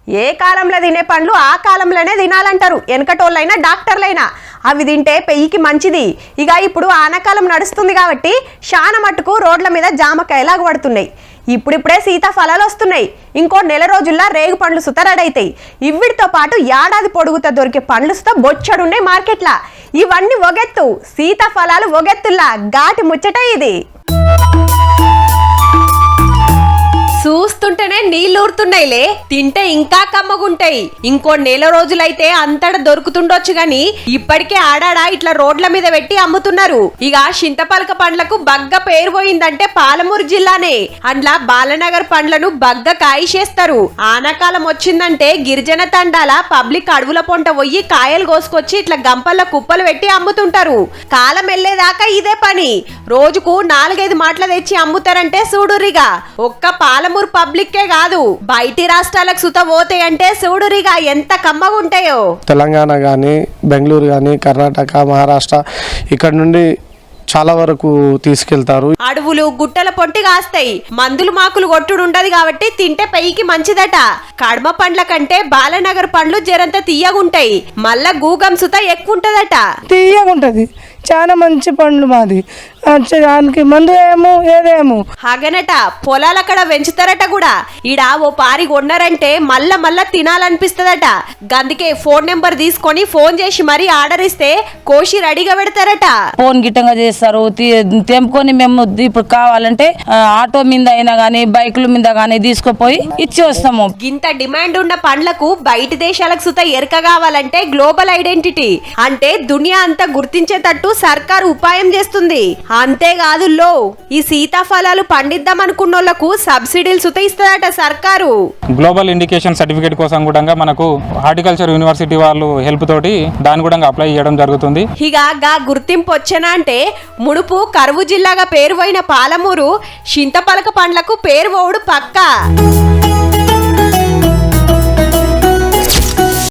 ఏ కాలంలో తినే పండ్లు ఆ కాలంలోనే తినాలంటారు వెనకటోళ్ళైనా డాక్టర్లైనా. అవి తింటే పెయ్యికి మంచిది. ఇక ఇప్పుడు ఆనకాలం నడుస్తుంది కాబట్టి చాలా మట్టుకు రోడ్ల మీద జామకాయలాగా పడుతున్నాయి. ఇప్పుడిప్పుడే సీతాఫలాలు వస్తున్నాయి. ఇంకో నెల రోజుల్లో రేగు పండ్లు సుతరడైతాయి. ఇవిడితో పాటు ఏడాది పొడుగుతా దొరికే పండ్లు సుత బొచ్చడున్నాయి మార్కెట్లా. ఇవన్నీ ఒగెత్తు, సీతాఫలాలు ఒగెత్తుల్లా ఘాటి ముచ్చట ఇది. చూస్తుంటేనే నీళ్ళూరుతున్నాయిలే, తింటే ఇంకా కమ్మగుంటాయి. ఇంకో నెల రోజులైతే అంతటా దొరుకుతుండొచ్చు గాని ఇప్పటికే ఆడాడా ఇట్లా రోడ్ల మీద పెట్టి అమ్ముతున్నారు. ఇక చింతపలక పండ్లకు బగ్గ పేరు పోయిందంటే పాలమూరు జిల్లానే. అండ్లా బాలనగర్ పండ్లను బగ్గ కాయిచేస్తారు. ఆనకాలం వచ్చిందంటే గిరిజన తండాల పబ్లిక్ అడవుల పొంట పోయి కాయలు కోసుకొచ్చి ఇట్లా గంపల్లో కుప్పలు పెట్టి అమ్ముతుంటారు. కాలం వెళ్లేదాకా ఇదే పని. రోజుకు 4-5 మాటలు తెచ్చి అమ్ముతారంటే చూడురిగా. ఒక్క పాలమూరు పబ్లిక్కే కాదు, బయటి రాష్ట్రాలకు సుత పోతాయంటే చూడురిగా ఎంత కమ్మగుంటాయో. తెలంగాణ కానీ, బెంగళూరు కానీ, కర్ణాటక, మహారాష్ట్ర ఇక్కడ నుండి చాలా వరకు తీసుకెళ్తారు. అడవులు గుట్టల పొంటి కాస్తాయి. మందులు మాకులు కొట్టుడుండదు కాబట్టి తింటే పెయ్యికి మంచిదట. కడమ పండ్ల కంటే బాలనగర్ పండ్లు జరంత తీయగుంటాయి. మళ్ళా గూగం సుత ఎక్కువ ఉంటదట. తీయగుంటది, చాలా మంచి పండ్లు మాది. దానికి మందు ఏమో ఏదేమో హగనట. పొలాలక్కడ పెంచుతారట కూడా. ఈడ ఓ పారి కొన్నారంటే మళ్ళా తినాలనిపిస్తదట. గందుకే ఫోన్ నెంబర్ తీసుకొని ఫోన్ చేసి మరీ ఆర్డర్ ఇస్తే కోసి రెడీగా పెడతారట. ఫోన్ గిట్టంగా చేస్తారు. తెంపుకొని మేము ఇప్పుడు కావాలంటే ఆటో మీద అయినా గానీ, బైకుల మీద గానీ తీసుకుపోయి ఇచ్చి వస్తాము. ఇంత డిమాండ్ ఉన్న పండ్లకు బయటి దేశాలకు సుత ఎరక కావాలంటే గ్లోబల్ ఐడెంటిటీ అంటే దునియా అంతా గుర్తించేటట్టు సర్కారు ఉపాయం చేస్తుంది. అంతేకాదు ఈ సీతాఫలాలు పండిద్దాం అనుకున్నోళ్లకు సబ్సిడీలు సుత ఇస్తదట సర్కారు. గ్లోబల్ ఇండికేషన్ సర్టిఫికేట్ కోసం కూడా మనకు హార్టికల్చర్ యూనివర్సిటీ వాళ్ళు హెల్ప్ తోటి దాన్ని కూడా అప్లై చేయడం జరుగుతుంది. ఇక గా గుర్తింపు వచ్చేనా అంటే ముడుపు కరువు జిల్లాగా పేరు పోయిన పాలమూరు చింతపలక పండ్లకు పేరు పోవుడు పక్కా.